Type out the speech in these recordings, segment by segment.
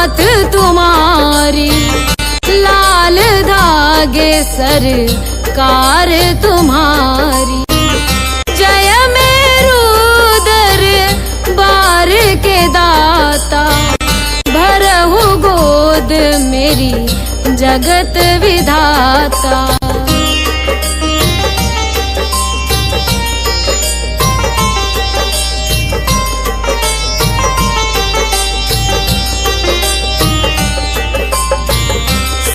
नाथ तुम्हारी, लाल धागे सरकार तुम्हारी। जय मेरू दरबार के दाता, भरहु गोद मेरी जगत विधाता।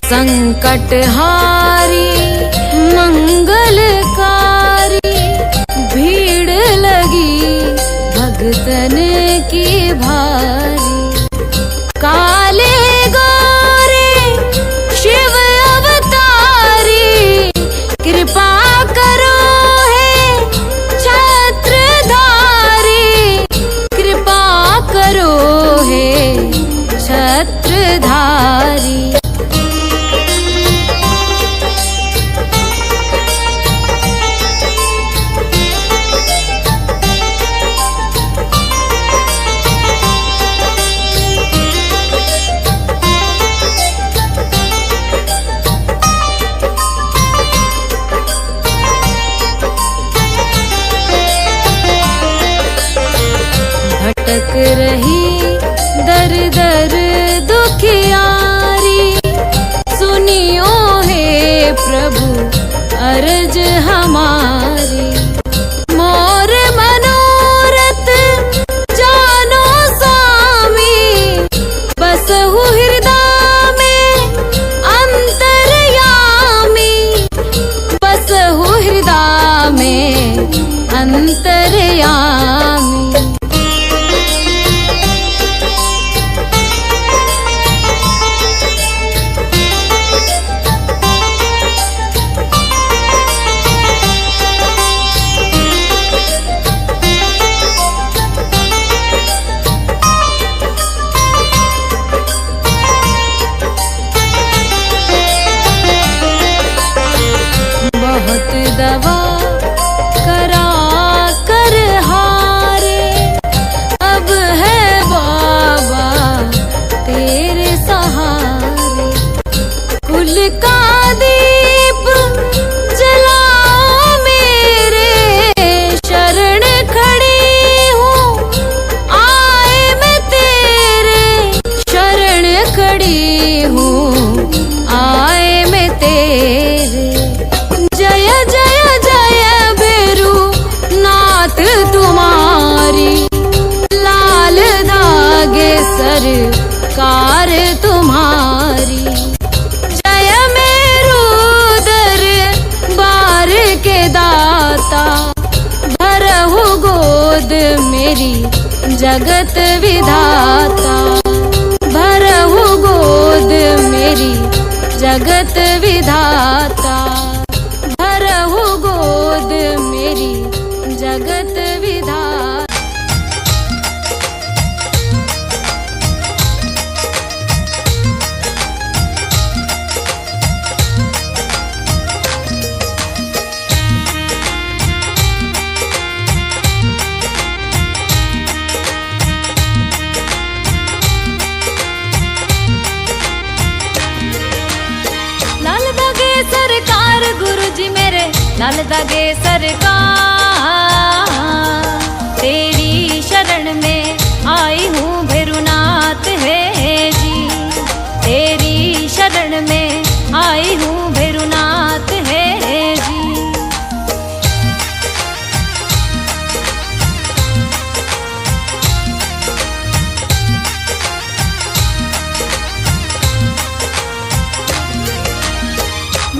संकटहारी मंगलकारी, भीड़ लगी भगतन की भारी। काले गोरे शिव अवतारी, कृपा करो हे छत्रधारी, कृपा करो हे छत्रधारी। भटक रही दर दर दुखियारी, सुनियो हे प्रभु अर्ज हमारी। मोर मनोरथ जानो स्वामी, बसहु हृदय में अंतर्यामी, बसहु हृदय में अंतर्यामी। बहुत दवा करा कर हारे, अब है बाबा तेरे सहारे। कुल का दीप जलाओ मेरे, शरण खड़ी हूँ आए मैं तेरे, शरण खड़ी हूँ आए मैं तेरे। जय जय जय भैरू नाथ तुम्हारी, लाल धागे सरकार तुम्हारी। जय मेरू दरबार के दाता, भरहु गोद मेरी जगत विधाता, भरहु गोद मेरी जगत विधाता, भरहु गोद मेरी जगत विधाता। लाल धागे सरकार गुरुजी मेरे, लाल धागे सरकार, तेरी शरण में आई हूँ भैरुनाथ है जी, तेरी शरण में आई हूँ भैरुनाथ है जी।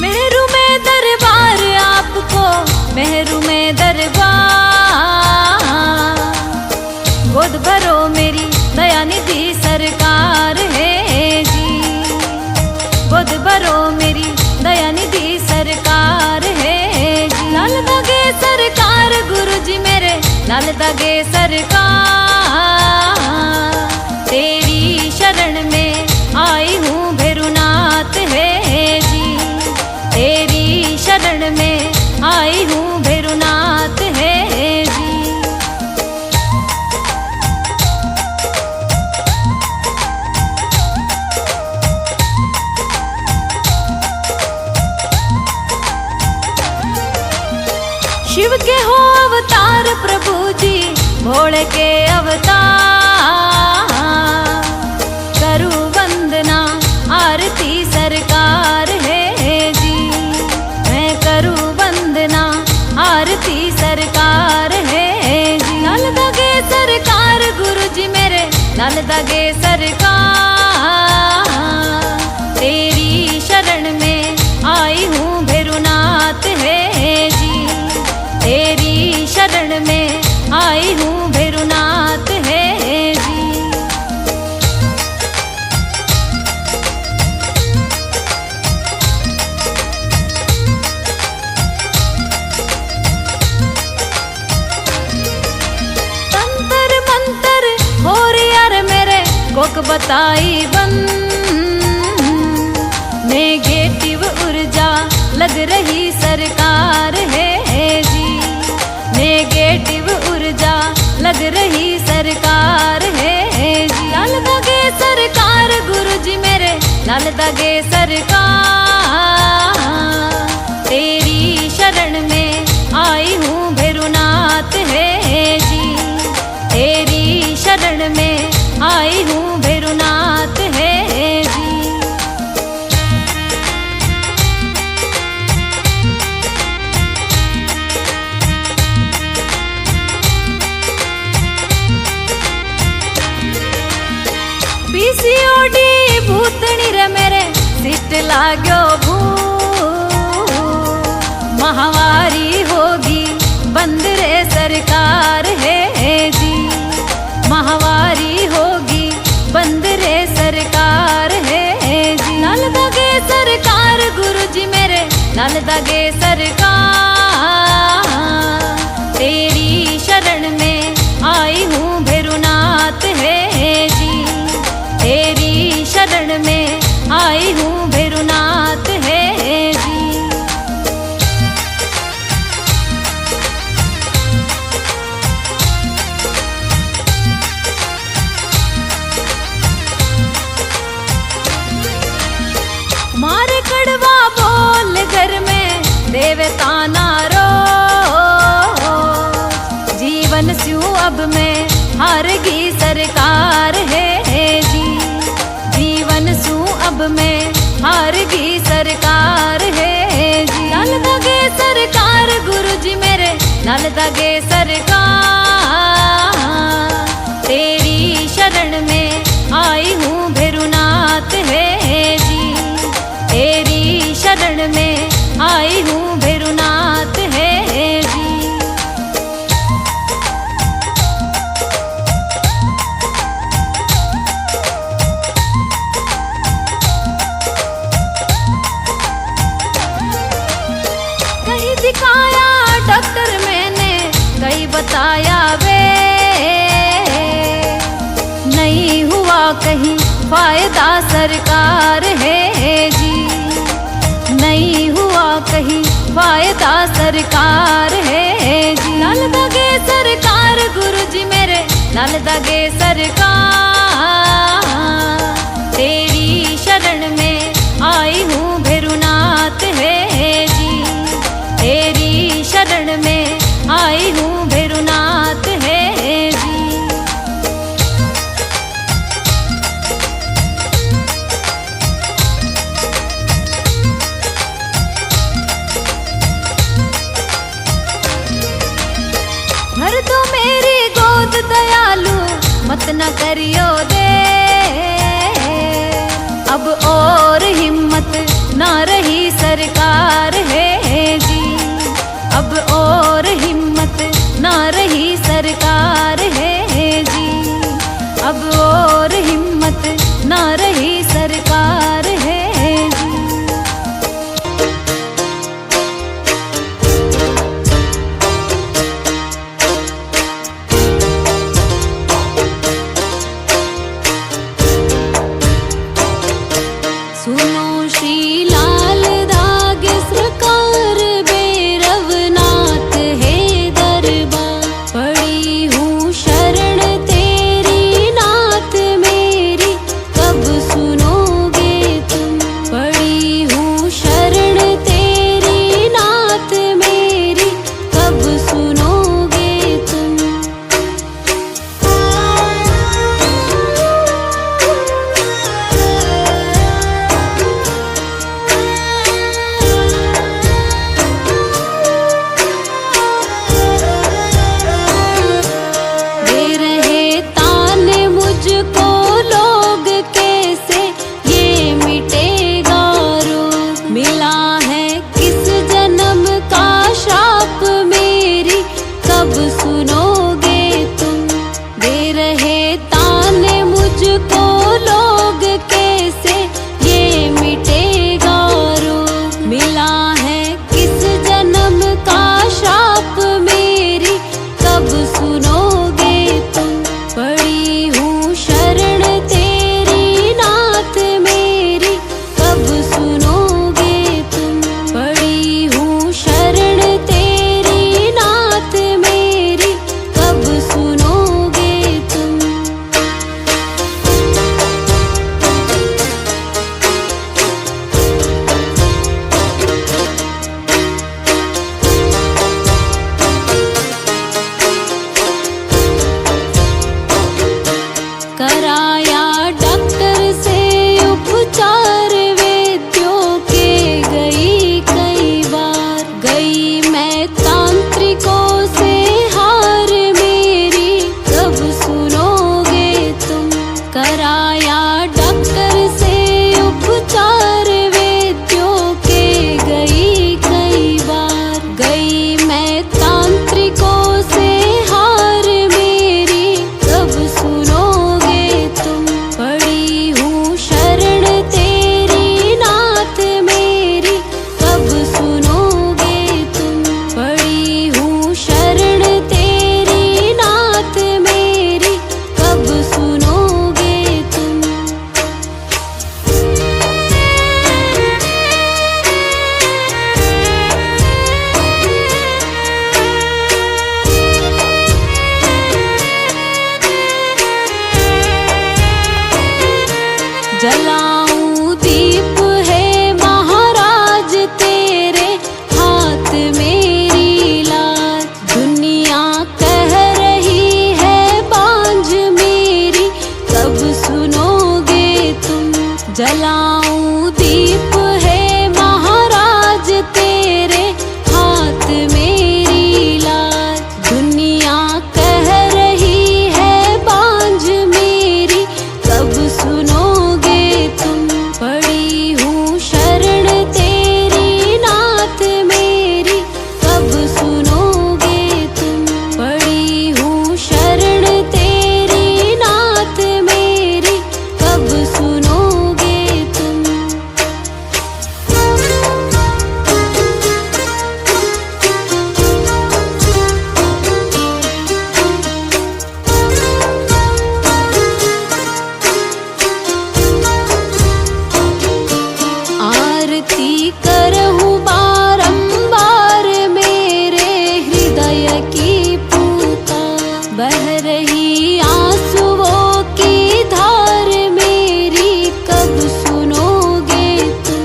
मेरू में दरबार आपको, मेहरू में दरबार, गोद भरो मेरी दया निधि सरकार है जी, गोद भरो मेरी दया निधि सरकार है जी। लाल धागे सरकार गुरुजी मेरे, लाल धागे सरकार, तेरी शरण में आई हूँ भैरुनाथ है जी, तेरी शरण में आई हूँ भैरुनाथ है जी। भोले के अवतार। करूँ वंदना आरती सरकार है जी, मैं करूँ वंदना आरती सरकार है जी। लाल दागे सरकार गुरु जी मेरे, लाल दागे सरकार। तेरी शरण में आई हूँ भैरुनाथ है जी, तेरी शरण में आई हूँ भैरुनाथ है जी। तंत्र मंत्र हो यार मेरे कोक बताई बंद, नेगेटिव ऊर्जा लग रही सरकार है जी, नेगेटिव ऊर्जा लग रही सरकार है जी। लाल दागे सरकार गुरु जी मेरे, लाल दागे सरकार। तेरी शरण में आई हूँ भैरुनाथ है जी, तेरी शरण में आई हूँ भैरुनाथ है जी। पीसीओडी भूतनी रे मेरे सिस्ट लाग्यो भू, महावारी होगी बंद रे सरकार है जी, महावारी होगी बंद रे सरकार है जी। लाल दागे सरकार गुरु जी मेरे, लाल दागे सरकार। तेरी शरण में आई हूँ भैरुनाथ है जी, तेरी शरण में आई हूँ भैरुनाथ है जी। मारे कड़वा बोल घर में देवता नारो, जीवन स्यू अब में हारगी सरकार है जी, जीवन सू अब में हारगी सरकार है जी। लाल दागे सरकार गुरु जी मेरे, लाल दागे सरकार। तेरी शरण में आई हूँ भैरुनाथ है जी, तेरी शरण में आई हूँ भैरुनाथ है जी। कहीं दिखाया डॉक्टर मैंने, कहीं बताया वे, नहीं हुआ कहीं फायदा सरकार है जी, नहीं हुआ कहीं फायदा सरकार है जी। लाल दागे सरकार गुरु जी मेरे, लाल दागे सरकार। तेरी शरण में आई हूँ भैरुनाथ है जी, तेरी शरण में आई हूँ भैरुनाथ है जी। भर दो मेरी गोद दयालु मत न करियो दे, अब और हिम्मत ना रही सरकार है जी, अब और हिम्मत ना रही सरकार है जी, अब और हिम्मत ना रही सरकार है जी। सुनो श्री लाल दागे जलाऊं दीप है महाराज तेरे हाथ मेरी लाज। दुनिया कह रही है बांझ मेरी, कब सुनोगे तुम। जलाऊं दीप है महाराज तेरे हाथ मेरी लाज। दुनिया कह रही है बांझ मेरी, कब सुनोगे तुम। पड़ी हूँ शरण तेरी नाथ मेरी, कब सुनोगे तुम। पड़ी हूँ शरण तेरी नाथ मेरी, कब सुनोगे तुम। आरती करहूँ बारंबार मेरे हृदय की पुकार। बह रही आंसुओं की धार मेरी, कब सुनोगे तुम।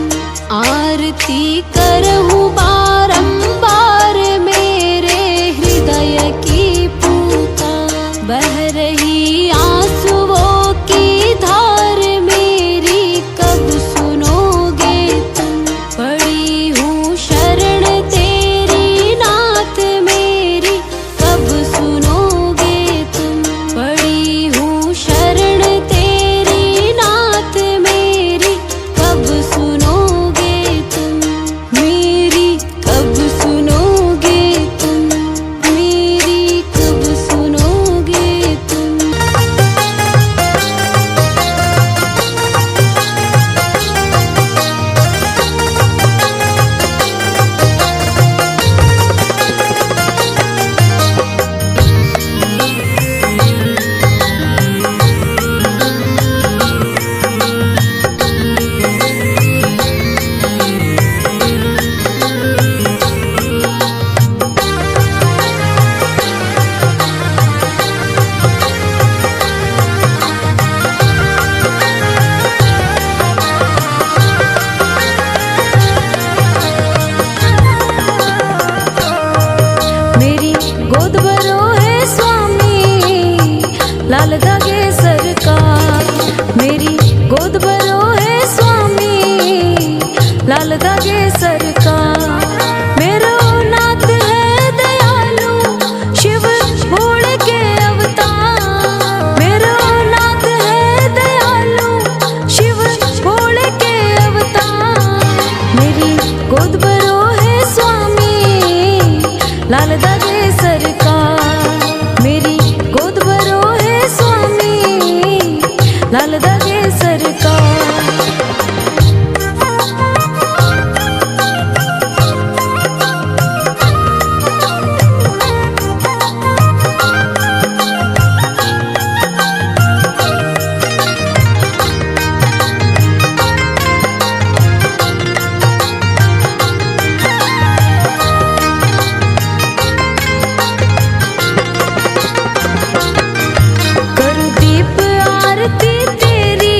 आरती करहूँ बारंबार मेरे हृदय की पुकार। बह रही आंसुओं की धार मेरी, कब सुनोगे तुम। पड़ी हूँ शरण तेरी नाथ मेरी, कब सुनोगे तुम। पड़ी हूँ शरण तेरी नाथ मेरी, कब सुनोगे तुम। मेरी कब सुनोगे तुम। मेरी कब सुनोगे तुम। मेरी गोद भरो है स्वामी, लाल धागे सरकार। मेरी गोद भरो है स्वामी, लाल धागे सरकार। मेरो नाथ है दयालु, शिव भोले के अवतार। मेरो नाथ है दयालु, शिव भोले के अवतार। मेरी गोद भरो है स्वामी, लाल धागे सरकार। मेरी गोद भरो है स्वामी, लाल धागे सरकार। करूँ दीप आरती तेरी,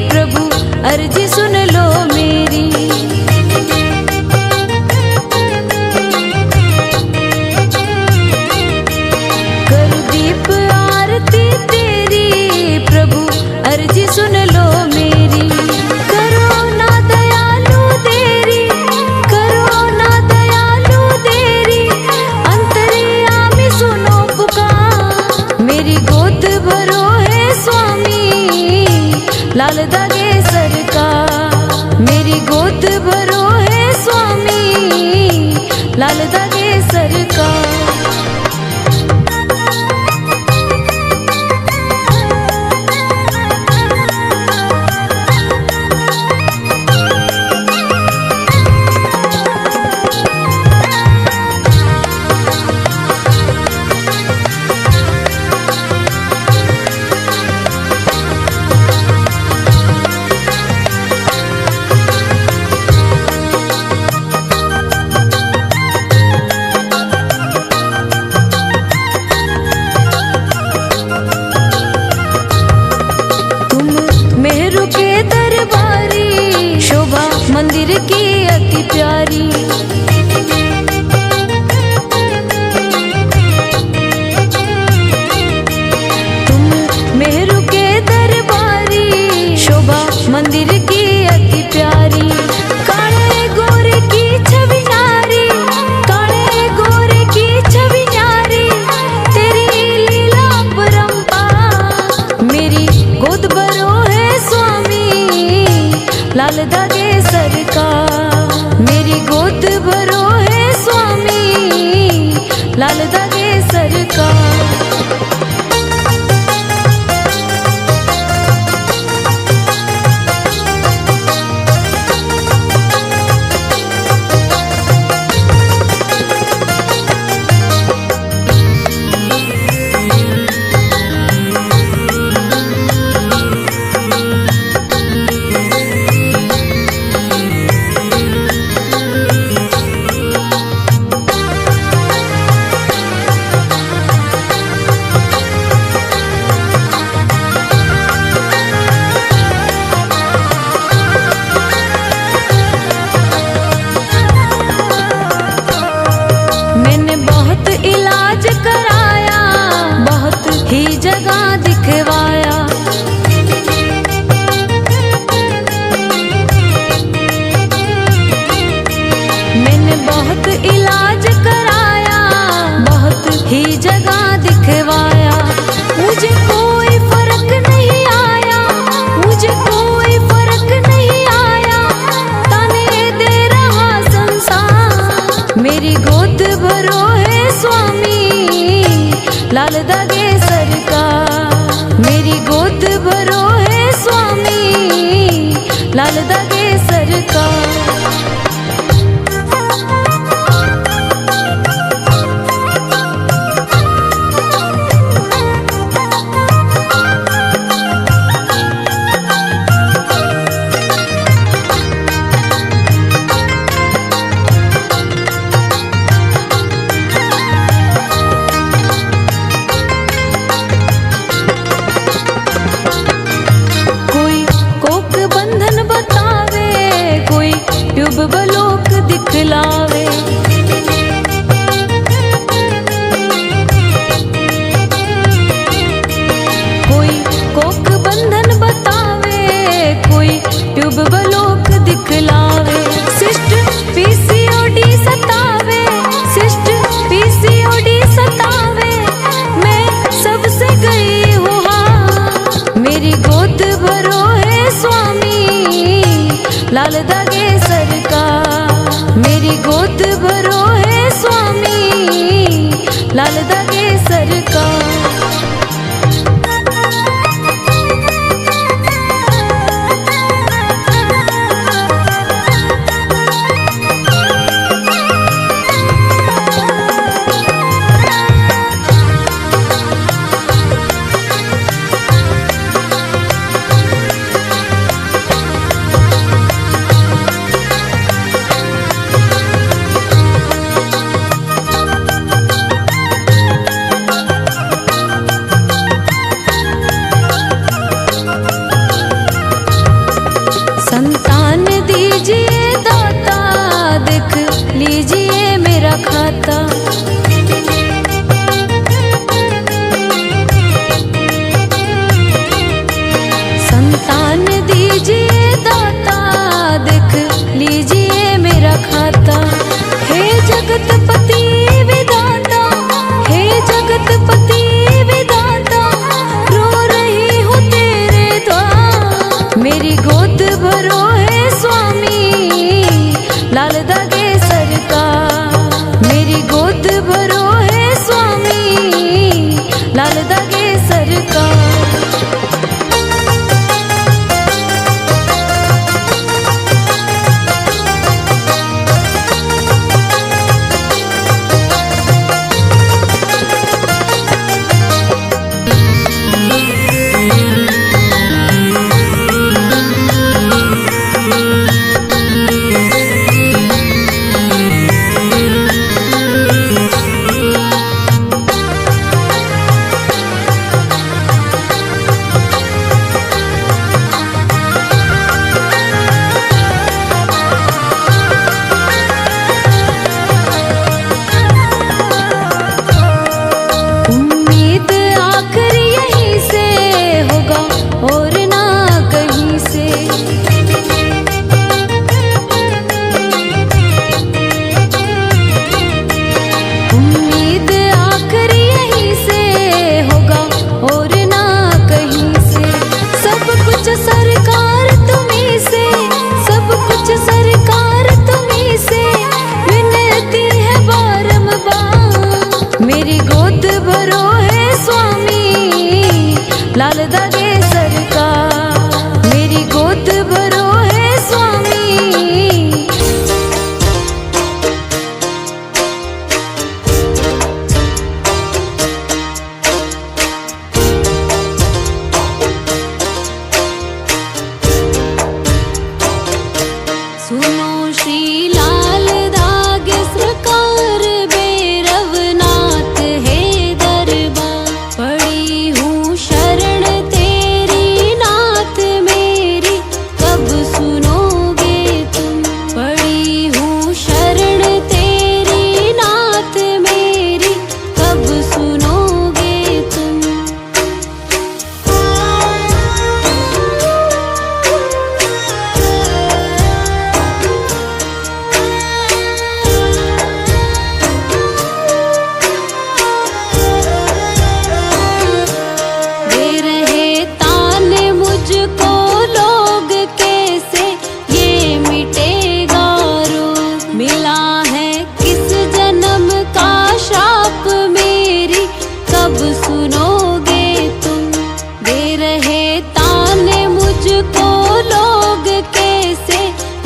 प्रभु अर्जी सुन लो मेरी। करूँ दीप आरती तेरी, प्रभु अर्जी सुन लो मेरी। करो ना दयालु देरी, करो ना दयालु देरी, अंतर्यामी सुनो पुकार। मेरी गोद भरो है स्वामी, लाल धागे सरकार। मेरी गोद भरो है स्वामी, लाल धागे सरकार। मंदिर की अति प्यारी। तुम मेरू के दरबारी, शोभा मंदिर की अति प्यारी। काले गोरे की छवि न्यारी, काले गोरे की छवि न्यारी, तेरी लीला परंपार। मेरी गोद भरो है स्वामी, लाल दागे सरकार। मेरी गोद भरो है स्वामी, लाल दागे सरकार। मैंने बहुत इलाज कराया, बहुत ही जगह दिखवाया। मैंने बहुत इलाज कराया, बहुत ही जगह दिखवाया। मुझे कोई फर्क नहीं आया, मुझे कोई फर्क नहीं आया, ताने दे रहा संसार। मेरी गोद भरो है स्वामी, लाल दागे सरकार। मेरी गोद भरो है स्वामी, लाल दागे सरकार। युब बलोक दिखलावे, कोई कोक बंधन बतावे, कोई युब बलोक दिखलावे। सिस्ट पीसीओडी सतावे, सिस्ट पीसीओडी सतावे, मैं सबसे गई हूँ हाँ। मेरी गोद भरो है स्वामी, लाल दागे सरकार। मेरी गोद भरो है स्वामी, लाल दागे सरकार। लाल धागे सरकार। मेरी गोद भरो है स्वामी, सुनो श्री लाल धागे सरकार, भैरवनाथ है दरबार। पड़ी हूँ शरण तेरी नाथ मेरी, कब सुनोगे तुम। पड़ी हूँ शरण तेरी नाथ मेरी, कब सुनोगे तुम। मुझको लोग कैसे, ये मिटेगा रोग। मिला है किस जन्म का शाप मेरी, कब सुनोगे तुम। दे रहे ताने मुझको लोग कैसे,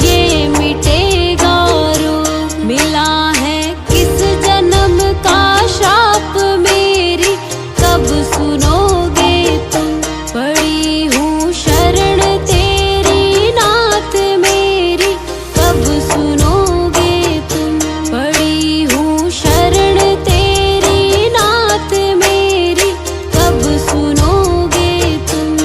ये मिटेगा रोग। मिला है किस जन्म का शाप मेरी, कब सुनोगे तुम। पड़ी हूँ शरण तेरी नाथ मेरी, कब सुनोगे तुम। पड़ी हूँ शरण तेरी नाथ मेरी, कब सुनोगे तुम।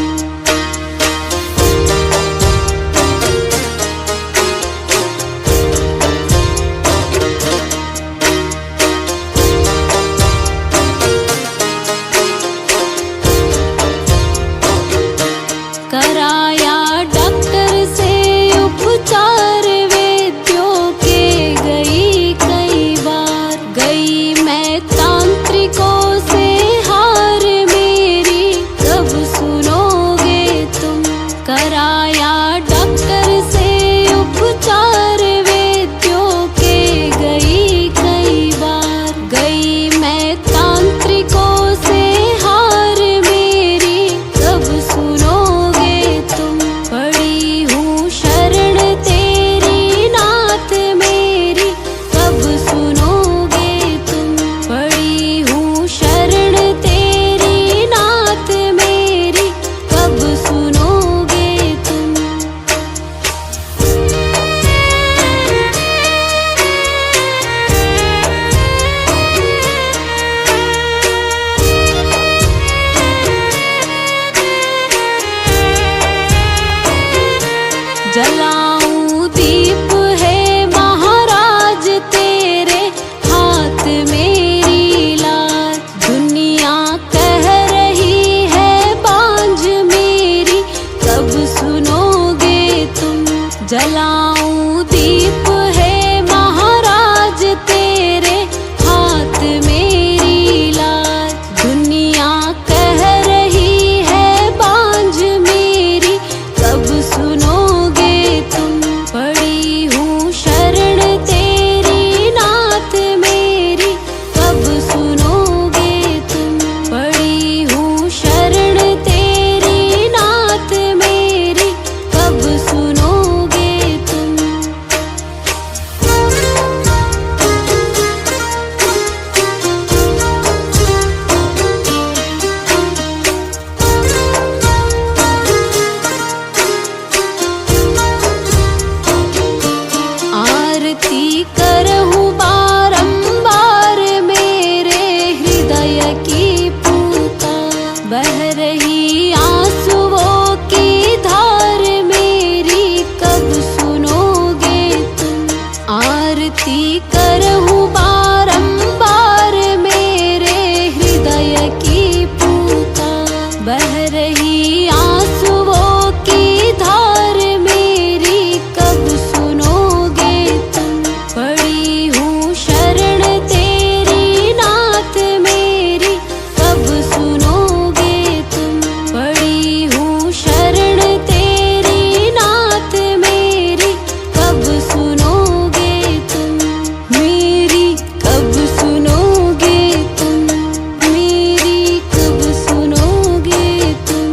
कराया डॉक्टर से उपचार, वैद्यों के गई कई बार। गई मैं तांत्रिकों से हार मेरी, कब सुनोगे तुम। कराया डॉक्टर से उपचार, वैद्यों के गई कई बार। गई मैं तांत्रिकों से हार मेरी, कब सुनोगे तुम। पड़ी हूँ शरण तेरी नाथ मेरी, कब सुनोगे तुम। पड़ी हूँ शरण तेरी नाथ मेरी, कब सुनोगे तुम। जलाऊं दीप है महाराज तेरे हाथ मेरी लाज। दुनिया कह रही है बांझ मेरी, कब सुनोगे तुम। जलाऊं दीप है महाराज तेरे हाथ मेरी लाज। दुनिया कह रही है बांझ मेरी, कब सुनोगे तुम। पड़ी हूँ शरण तेरी नाथ मेरी, कब सुनोगे तुम। पड़ी हूँ शरण तेरी नाथ मेरी, कब सुनोगे तुम। आरती करहूँ बारंबार, मेरे हृदय की पुकार। बह रही आंसुओं की धार मेरी, कब सुनोगे तुम। आरती करहूँ बारंबार, मेरे हृदय की पुकार। बह रही आंसुओं की धार मेरी, कब सुनोगे तुम। पड़ी हूँ शरण तेरी नाथ मेरी, कब सुनोगे तुम। पड़ी हूँ शरण तेरी नाथ मेरी, कब सुनोगे तुम। मेरी कब सुनोगे तुम। मेरी कब सुनोगे तुम।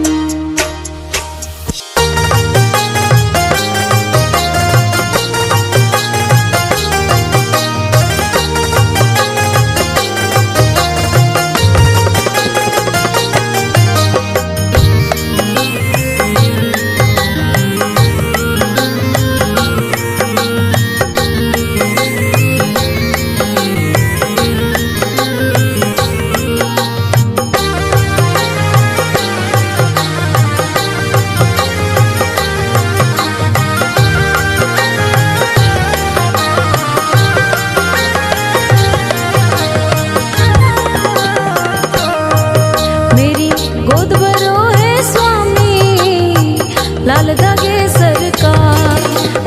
लाल धागे सरकार।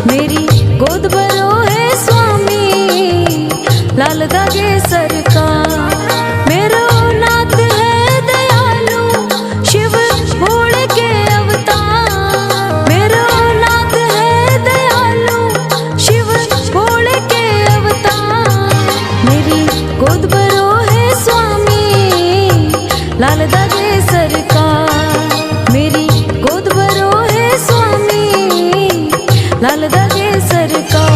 मेरी गोद भरो है स्वामी, लाल धागे सरकार। मेरो नाथ है दयालु, शिव भोले के अवतार। मेरो नाथ है दयालु, शिव भोले के अवतार। मेरी गोद भरो है स्वामी, लाल धागे सरकार। मेरी गोद भरो है स्वामी, लाल धागे सरकार।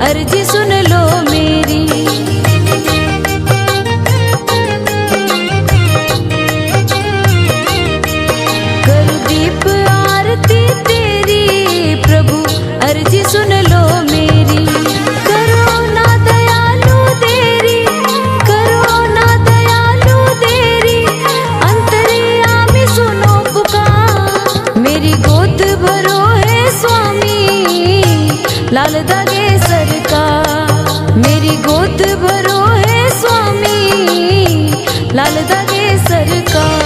अर्जी सुन लो मेरी, करूं दीप आरती तेरी प्रभु, अर्जी सुन लो मेरी। करो ना दयालु देरी, करो ना दयालु देरी, अंतर्यामी सुनो पुकार। मेरी गोद भरो है स्वामी, लाल धागे सरकार। मेरी गोद भरो है स्वामी, लाल धागे सरकार।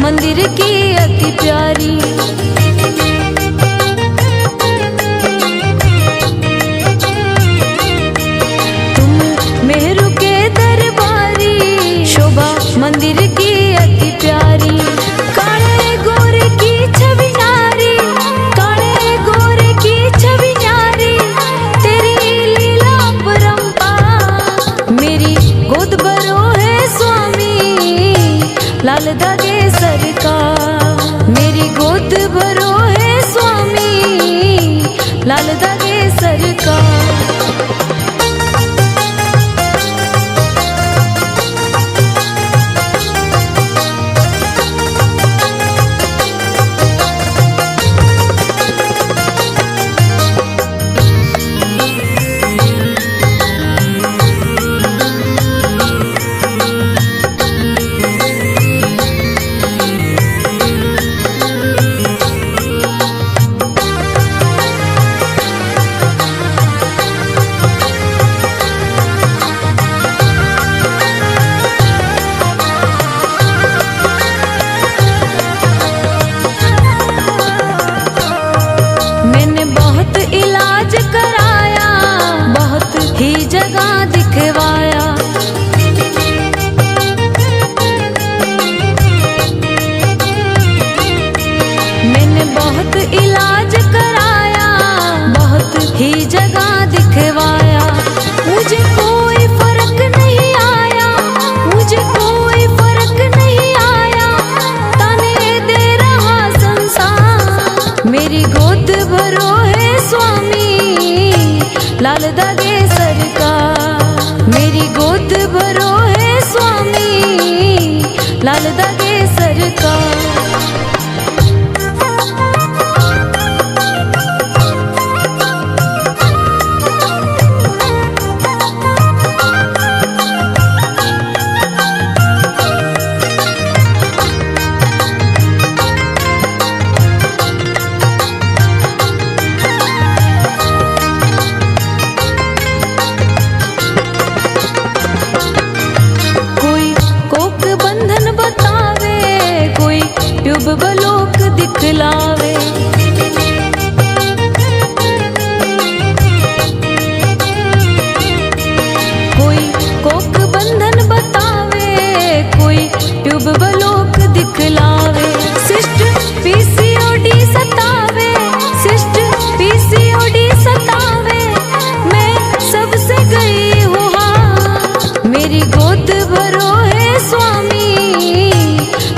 मंदिर की अति प्यारी, तुम मेहरू के दरबारी, शोभा मंदिर की अति प्यारी। काले गोरे की छवि नारी, काले गोरे की छवि नारी, तेरी लीला परंपार। मेरी गोद भरो है स्वामी, लाल धागे सरकार। मेरी गोद भरो है स्वामी, लाल धागे सरकार। इलाज कराया, बहुत ही जगह दिखवाया। मैंने बहुत इलाज कराया, बहुत ही जगह दिखवाया। मुझे कोई फर्क नहीं आया, मुझे कोई फर्क नहीं आया, ताने दे रहा संसार। मेरी गोद भरो है स्वामी, लाल धागे सरकार। मेरी गोद भरो है स्वामी, लाल धागे सरकार। कोई कोक बंधन बतावे, कोई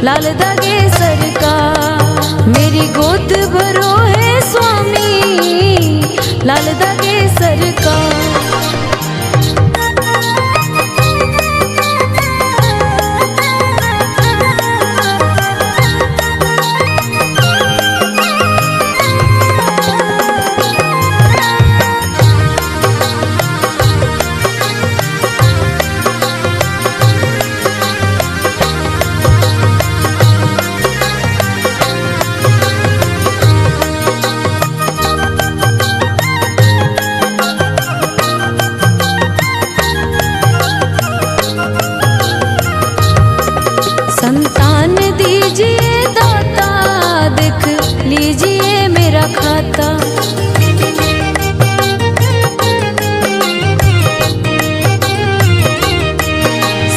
लाल दागे सरकार। मेरी गोद भरो है स्वामी, लाल दागे सरकार। संतान दीजिए दाता, देख लीजिए मेरा खाता।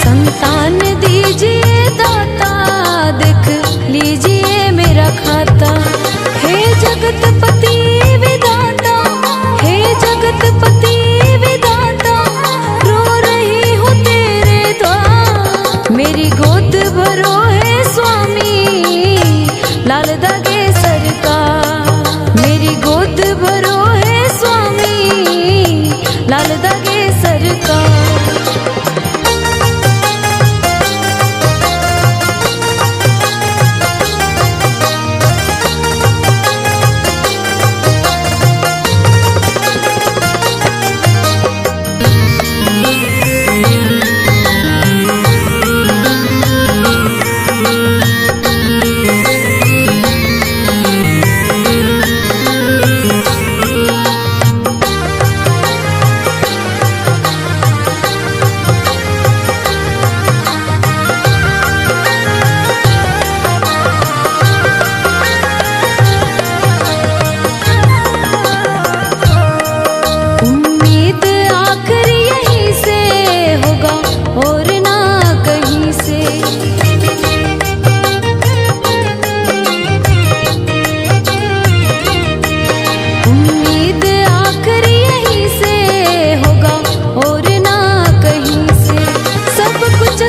संतान दीजिए दाता, देख लीजिए मेरा खाता। हे जगतपति विधाता, हे जगतपति विधाता, रो रही हूँ तेरे द्वार। मेरी गोद भरो है स्वामी, लाल दागे सरकार। मेरी गोद भरो है स्वामी, लाल दागे सरकार।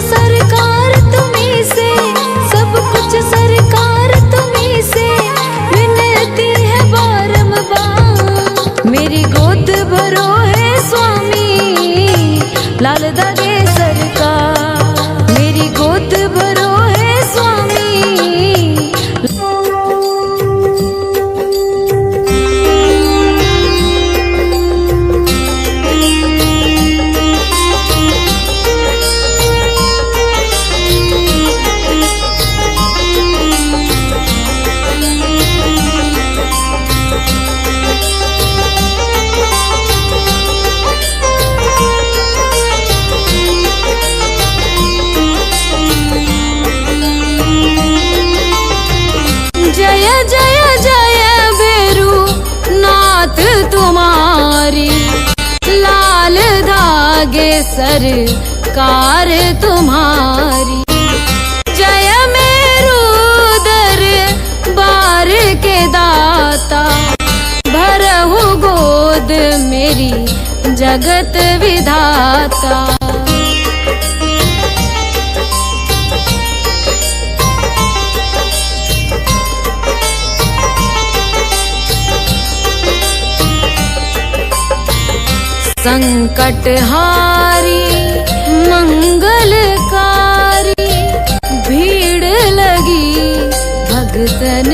सरकार तुम्हीं से, सब कुछ सरकार तुम्हीं से, विनती है बारंबार। मेरी गोद भरो है स्वामी, लाल दागे सरकार। मेरी गोद भरो है स्वामी। जय जय जय भैरू नाथ तुम्हारी, लाल धागे सरकार तुम्हारी। जय मेरू दरबार के दाता, भरहु गोद मेरी जगत विधाता। संकटहारी मंगलकारी, भीड़ लगी भगतन